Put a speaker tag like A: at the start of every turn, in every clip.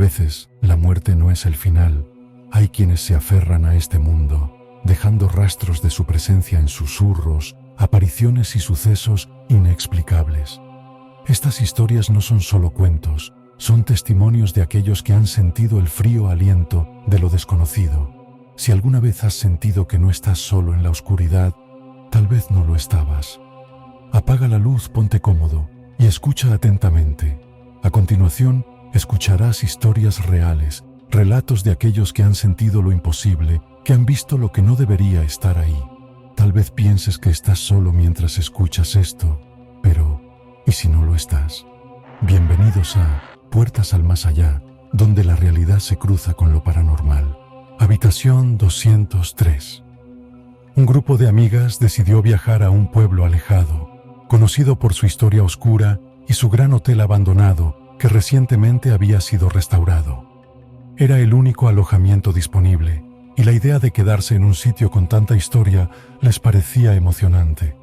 A: veces, la muerte no es el final. Hay quienes se aferran a este mundo, dejando rastros de su presencia en susurros, apariciones y sucesos inexplicables. Estas historias no son solo cuentos, son testimonios de aquellos que han sentido el frío aliento de lo desconocido. Si alguna vez has sentido que no estás solo en la oscuridad, tal vez no lo estabas. Apaga la luz, ponte cómodo y escucha atentamente. A continuación, escucharás historias reales, relatos de aquellos que han sentido lo imposible, que han visto lo que no debería estar ahí. Tal vez pienses que estás solo mientras escuchas esto, pero ¿y si no lo estás? Bienvenidos a Puertas al Más Allá, donde la realidad se cruza con lo paranormal. Habitación 203. Un grupo de amigas decidió viajar a un pueblo alejado, conocido por su historia oscura y su gran hotel abandonado que recientemente había sido restaurado. Era el único alojamiento disponible, y la idea de quedarse en un sitio con tanta historia les parecía emocionante.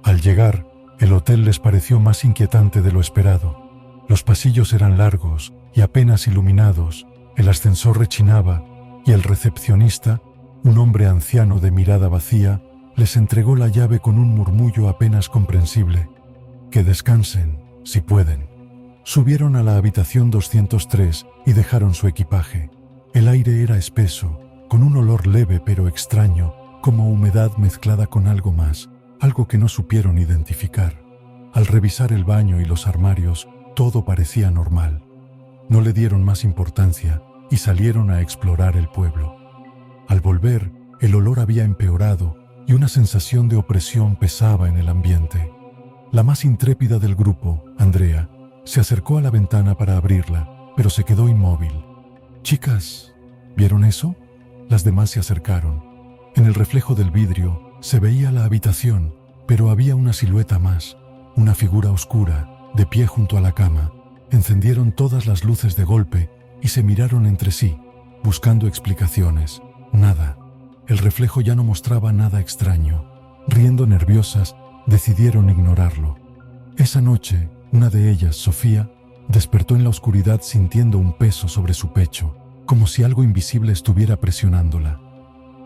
A: Al llegar, el hotel les pareció más inquietante de lo esperado. Los pasillos eran largos y apenas iluminados, el ascensor rechinaba y el recepcionista, un hombre anciano de mirada vacía, les entregó la llave con un murmullo apenas comprensible. Que descansen, si pueden. Subieron a la habitación 203 y dejaron su equipaje. El aire era espeso, con un olor leve pero extraño, como humedad mezclada con algo más, algo que no supieron identificar. Al revisar el baño y los armarios, todo parecía normal. No le dieron más importancia y salieron a explorar el pueblo. Al volver, el olor había empeorado y una sensación de opresión pesaba en el ambiente. La más intrépida del grupo, Andrea, se acercó a la ventana para abrirla, pero se quedó inmóvil. «Chicas, ¿vieron eso?». Las demás se acercaron. En el reflejo del vidrio se veía la habitación, pero había una silueta más, una figura oscura, de pie junto a la cama. Encendieron todas las luces de golpe y se miraron entre sí, buscando explicaciones. Nada. El reflejo ya no mostraba nada extraño. Riendo nerviosas, decidieron ignorarlo. Esa noche, una de ellas, Sofía, despertó en la oscuridad sintiendo un peso sobre su pecho, como si algo invisible estuviera presionándola.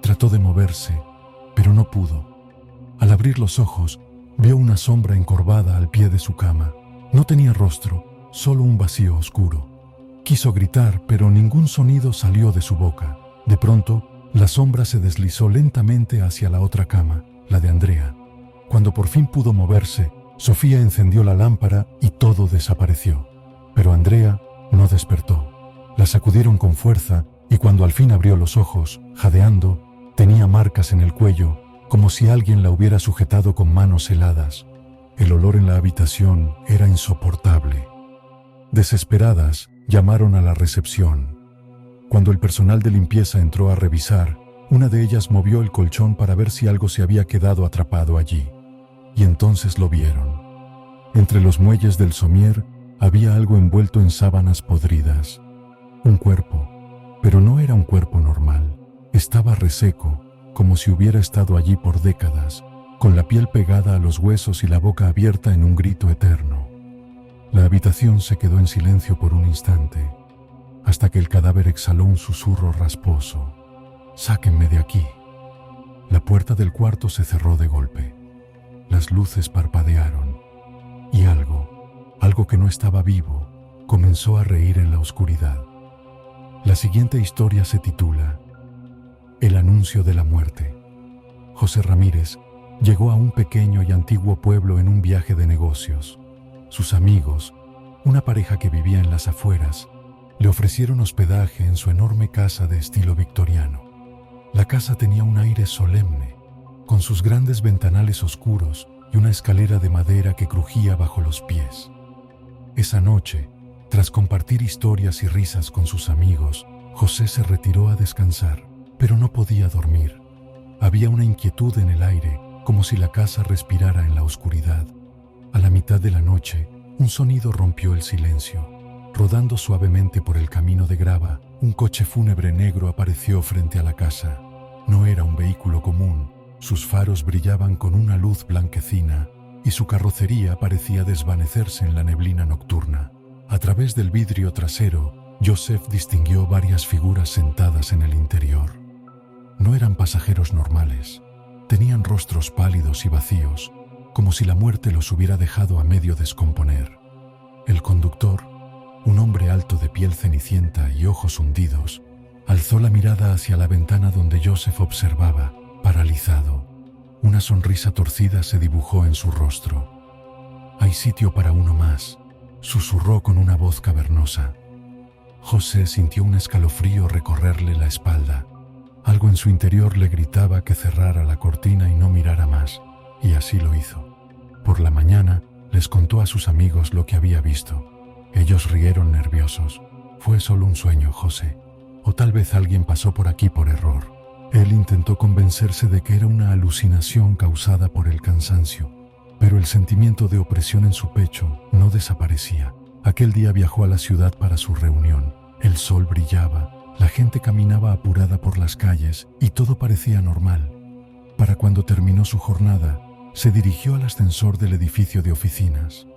A: Trató de moverse, pero no pudo. Al abrir los ojos, vio una sombra encorvada al pie de su cama. No tenía rostro, solo un vacío oscuro. Quiso gritar, pero ningún sonido salió de su boca. De pronto, la sombra se deslizó lentamente hacia la otra cama, la de Andrea. Cuando por fin pudo moverse, Sofía encendió la lámpara y todo desapareció. Pero Andrea no despertó. La sacudieron con fuerza y cuando al fin abrió los ojos, jadeando, tenía marcas en el cuello, como si alguien la hubiera sujetado con manos heladas. El olor en la habitación era insoportable. Desesperadas, llamaron a la recepción. Cuando el personal de limpieza entró a revisar, una de ellas movió el colchón para ver si algo se había quedado atrapado allí. Y entonces lo vieron. Entre los muelles del somier había algo envuelto en sábanas podridas. Un cuerpo, pero no era un cuerpo normal. Estaba reseco, como si hubiera estado allí por décadas, con la piel pegada a los huesos y la boca abierta en un grito eterno. La habitación se quedó en silencio por un instante, hasta que el cadáver exhaló un susurro rasposo. «Sáquenme de aquí». La puerta del cuarto se cerró de golpe. Las luces parpadearon, y algo que no estaba vivo, comenzó a reír en la oscuridad. La siguiente historia se titula El anuncio de la muerte. José Ramírez llegó a un pequeño y antiguo pueblo en un viaje de negocios. Sus amigos, una pareja que vivía en las afueras, le ofrecieron hospedaje en su enorme casa de estilo victoriano. La casa tenía un aire solemne, con sus grandes ventanales oscuros y una escalera de madera que crujía bajo los pies. Esa noche, tras compartir historias y risas con sus amigos, José se retiró a descansar, pero no podía dormir. Había una inquietud en el aire, como si la casa respirara en la oscuridad. A la mitad de la noche, un sonido rompió el silencio. Rodando suavemente por el camino de grava, un coche fúnebre negro apareció frente a la casa. No era un vehículo común. Sus faros brillaban con una luz blanquecina y su carrocería parecía desvanecerse en la neblina nocturna. A través del vidrio trasero Joseph distinguió varias figuras sentadas en el interior. No eran pasajeros normales. Tenían rostros pálidos y vacíos, como si la muerte los hubiera dejado a medio descomponer. El conductor, un hombre alto de piel cenicienta y ojos hundidos, alzó la mirada hacia la ventana donde Joseph observaba, paralizado. Una sonrisa torcida se dibujó en su rostro. «Hay sitio para uno más», susurró con una voz cavernosa. José sintió un escalofrío recorrerle la espalda. Algo en su interior le gritaba que cerrara la cortina y no mirara más, y así lo hizo. Por la mañana les contó a sus amigos lo que había visto. Ellos rieron nerviosos. «Fue solo un sueño, José. O tal vez alguien pasó por aquí por error». Él intentó convencerse de que era una alucinación causada por el cansancio, pero el sentimiento de opresión en su pecho no desaparecía. Aquel día viajó a la ciudad para su reunión. El sol brillaba, la gente caminaba apurada por las calles y todo parecía normal. Para cuando terminó su jornada, se dirigió al ascensor del edificio de oficinas.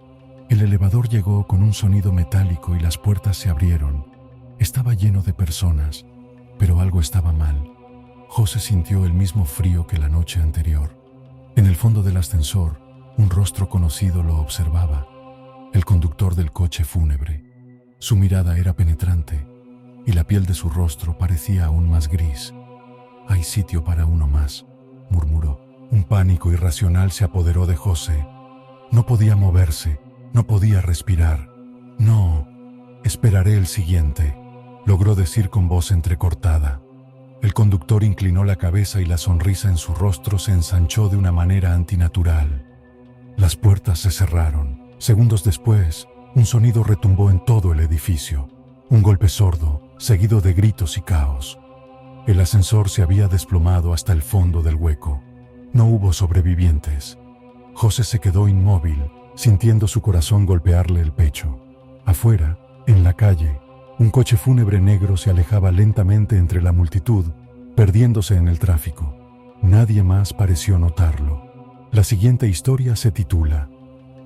A: El elevador llegó con un sonido metálico y las puertas se abrieron. Estaba lleno de personas, pero algo estaba mal. José sintió el mismo frío que la noche anterior. En el fondo del ascensor, un rostro conocido lo observaba. El conductor del coche fúnebre. Su mirada era penetrante y la piel de su rostro parecía aún más gris. «Hay sitio para uno más», murmuró. Un pánico irracional se apoderó de José. No podía moverse, no podía respirar. «No, esperaré el siguiente», logró decir con voz entrecortada. El conductor inclinó la cabeza y la sonrisa en su rostro se ensanchó de una manera antinatural. Las puertas se cerraron. Segundos después, un sonido retumbó en todo el edificio. Un golpe sordo, seguido de gritos y caos. El ascensor se había desplomado hasta el fondo del hueco. No hubo sobrevivientes. José se quedó inmóvil, sintiendo su corazón golpearle el pecho. Afuera, en la calle, un coche fúnebre negro se alejaba lentamente entre la multitud, perdiéndose en el tráfico. Nadie más pareció notarlo. La siguiente historia se titula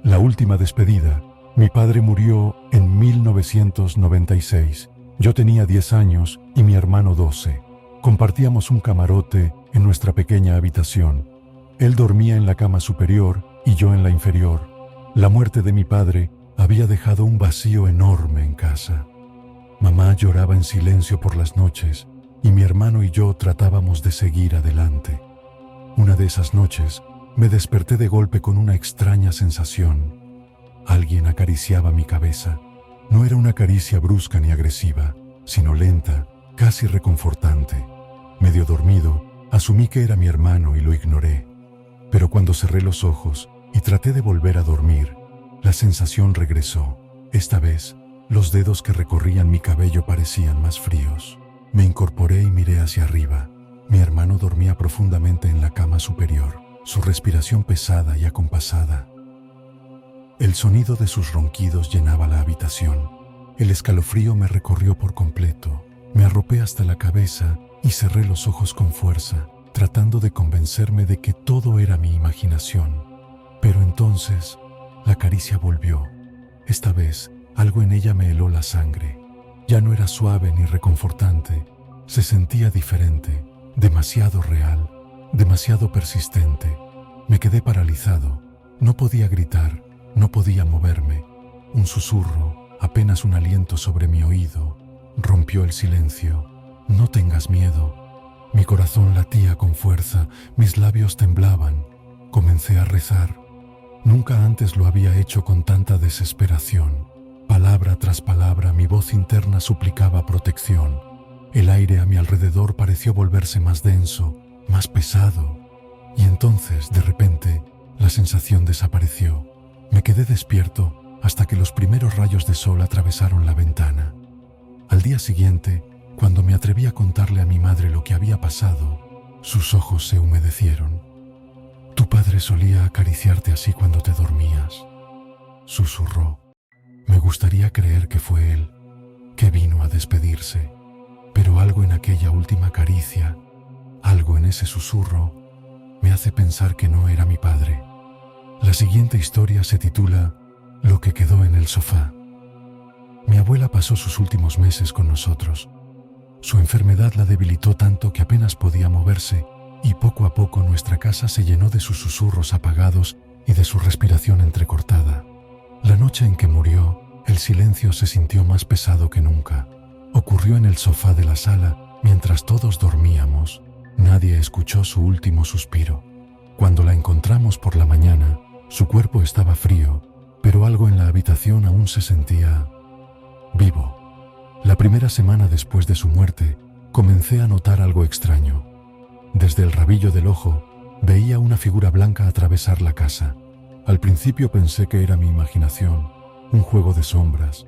A: «La última despedida». Mi padre murió en 1996. Yo tenía 10 años y mi hermano 12. Compartíamos un camarote en nuestra pequeña habitación. Él dormía en la cama superior y yo en la inferior. La muerte de mi padre había dejado un vacío enorme en casa. Mamá lloraba en silencio por las noches y mi hermano y yo tratábamos de seguir adelante. Una de esas noches me desperté de golpe con una extraña sensación. Alguien acariciaba mi cabeza. No era una caricia brusca ni agresiva, sino lenta, casi reconfortante. Medio dormido, asumí que era mi hermano y lo ignoré. Pero cuando cerré los ojos y traté de volver a dormir, la sensación regresó. Esta vez, los dedos que recorrían mi cabello parecían más fríos. Me incorporé y miré hacia arriba. Mi hermano dormía profundamente en la cama superior, su respiración pesada y acompasada. El sonido de sus ronquidos llenaba la habitación. El escalofrío me recorrió por completo. Me arropé hasta la cabeza y cerré los ojos con fuerza, tratando de convencerme de que todo era mi imaginación. Pero entonces, la caricia volvió. Esta vez, algo en ella me heló la sangre. Ya no era suave ni reconfortante. Se sentía diferente, demasiado real, demasiado persistente. Me quedé paralizado. No podía gritar, no podía moverme. Un susurro, apenas un aliento sobre mi oído, rompió el silencio. «No tengas miedo». Mi corazón latía con fuerza, mis labios temblaban. Comencé a rezar. Nunca antes lo había hecho con tanta desesperación. Palabra tras palabra, mi voz interna suplicaba protección. El aire a mi alrededor pareció volverse más denso, más pesado. Y entonces, de repente, la sensación desapareció. Me quedé despierto hasta que los primeros rayos de sol atravesaron la ventana. Al día siguiente, cuando me atreví a contarle a mi madre lo que había pasado, sus ojos se humedecieron. «Tu padre solía acariciarte así cuando te dormías», susurró. Me gustaría creer que fue él, que vino a despedirse, pero algo en aquella última caricia, algo en ese susurro, me hace pensar que no era mi padre. La siguiente historia se titula «Lo que quedó en el sofá». Mi abuela pasó sus últimos meses con nosotros. Su enfermedad la debilitó tanto que apenas podía moverse, y poco a poco nuestra casa se llenó de sus susurros apagados y de su respiración entrecortada. La noche en que murió, el silencio se sintió más pesado que nunca. Ocurrió en el sofá de la sala, mientras todos dormíamos. Nadie escuchó su último suspiro. Cuando la encontramos por la mañana, su cuerpo estaba frío, pero algo en la habitación aún se sentía vivo. La primera semana después de su muerte, comencé a notar algo extraño. Desde el rabillo del ojo, veía una figura blanca atravesar la casa. Al principio pensé que era mi imaginación, un juego de sombras,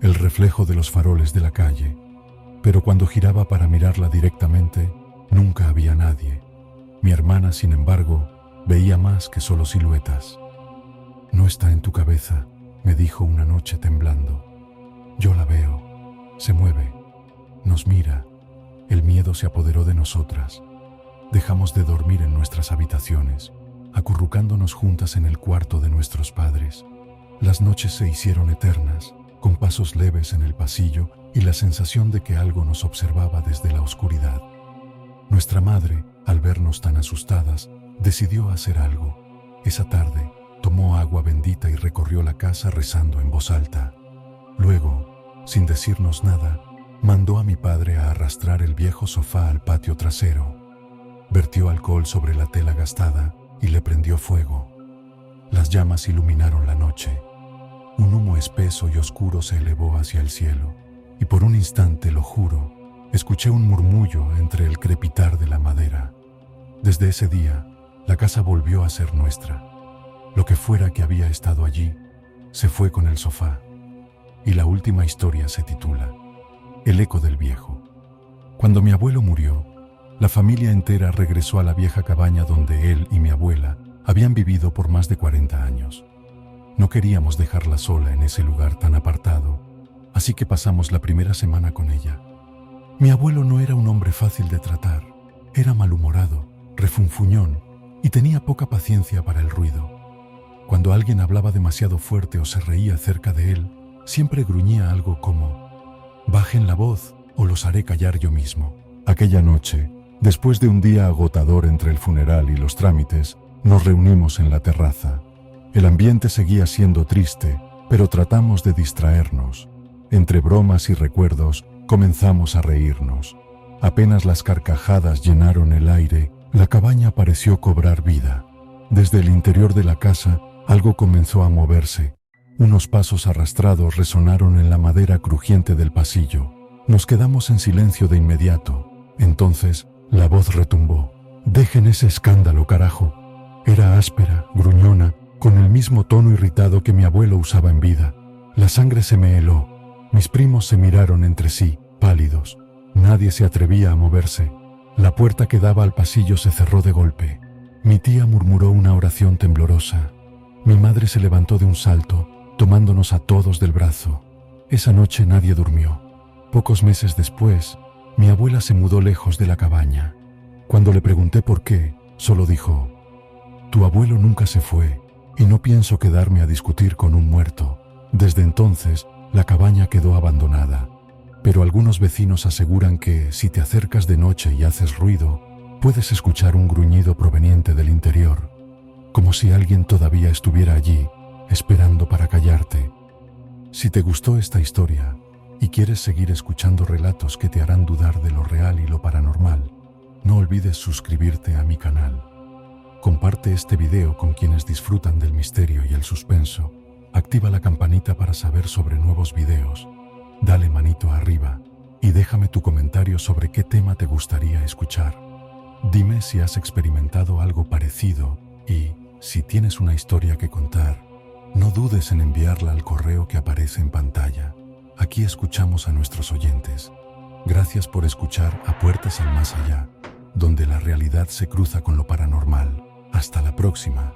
A: el reflejo de los faroles de la calle. Pero cuando giraba para mirarla directamente, nunca había nadie. Mi hermana, sin embargo, veía más que solo siluetas. «No está en tu cabeza», me dijo una noche temblando. «Yo la veo. Se mueve. Nos mira». El miedo se apoderó de nosotras. Dejamos de dormir en nuestras habitaciones, acurrucándonos juntas en el cuarto de nuestros padres. Las noches se hicieron eternas, con pasos leves en el pasillo y la sensación de que algo nos observaba desde la oscuridad. Nuestra madre, al vernos tan asustadas, decidió hacer algo. Esa tarde, tomó agua bendita y recorrió la casa rezando en voz alta. Luego, sin decirnos nada, mandó a mi padre a arrastrar el viejo sofá al patio trasero. Vertió alcohol sobre la tela gastada y le prendió fuego. Las llamas iluminaron la noche. Un humo espeso y oscuro se elevó hacia el cielo, y por un instante, lo juro, escuché un murmullo entre el crepitar de la madera. Desde ese día, la casa volvió a ser nuestra. Lo que fuera que había estado allí, se fue con el sofá. Y la última historia se titula El eco del viejo. Cuando mi abuelo murió, la familia entera regresó a la vieja cabaña donde él y mi abuela habían vivido por más de 40 años. No queríamos dejarla sola en ese lugar tan apartado, así que pasamos la primera semana con ella. Mi abuelo no era un hombre fácil de tratar. Era malhumorado, refunfuñón y tenía poca paciencia para el ruido. Cuando alguien hablaba demasiado fuerte o se reía cerca de él, siempre gruñía algo como «Bajen la voz o los haré callar yo mismo». Aquella noche, después de un día agotador entre el funeral y los trámites, nos reunimos en la terraza. El ambiente seguía siendo triste, pero tratamos de distraernos. Entre bromas y recuerdos, comenzamos a reírnos. Apenas las carcajadas llenaron el aire, la cabaña pareció cobrar vida. Desde el interior de la casa, algo comenzó a moverse. Unos pasos arrastrados resonaron en la madera crujiente del pasillo. Nos quedamos en silencio de inmediato. Entonces, la voz retumbó. «Dejen ese escándalo, carajo». Era áspera, gruñona, con el mismo tono irritado que mi abuelo usaba en vida. La sangre se me heló. Mis primos se miraron entre sí, pálidos. Nadie se atrevía a moverse. La puerta que daba al pasillo se cerró de golpe. Mi tía murmuró una oración temblorosa. Mi madre se levantó de un salto, tomándonos a todos del brazo. Esa noche nadie durmió. Pocos meses después, mi abuela se mudó lejos de la cabaña. Cuando le pregunté por qué, solo dijo: «Tu abuelo nunca se fue, y no pienso quedarme a discutir con un muerto». Desde entonces, la cabaña quedó abandonada. Pero algunos vecinos aseguran que, si te acercas de noche y haces ruido, puedes escuchar un gruñido proveniente del interior, como si alguien todavía estuviera allí, esperando para callarte. Si te gustó esta historia y quieres seguir escuchando relatos que te harán dudar de lo real y lo paranormal, no olvides suscribirte a mi canal. Comparte este video con quienes disfrutan del misterio y el suspenso. Activa la campanita para saber sobre nuevos videos. Dale manito arriba y déjame tu comentario sobre qué tema te gustaría escuchar. Dime si has experimentado algo parecido y, si tienes una historia que contar, no dudes en enviarla al correo que aparece en pantalla. Aquí escuchamos a nuestros oyentes. Gracias por escuchar A Puertas al Más Allá, donde la realidad se cruza con lo paranormal. Hasta la próxima.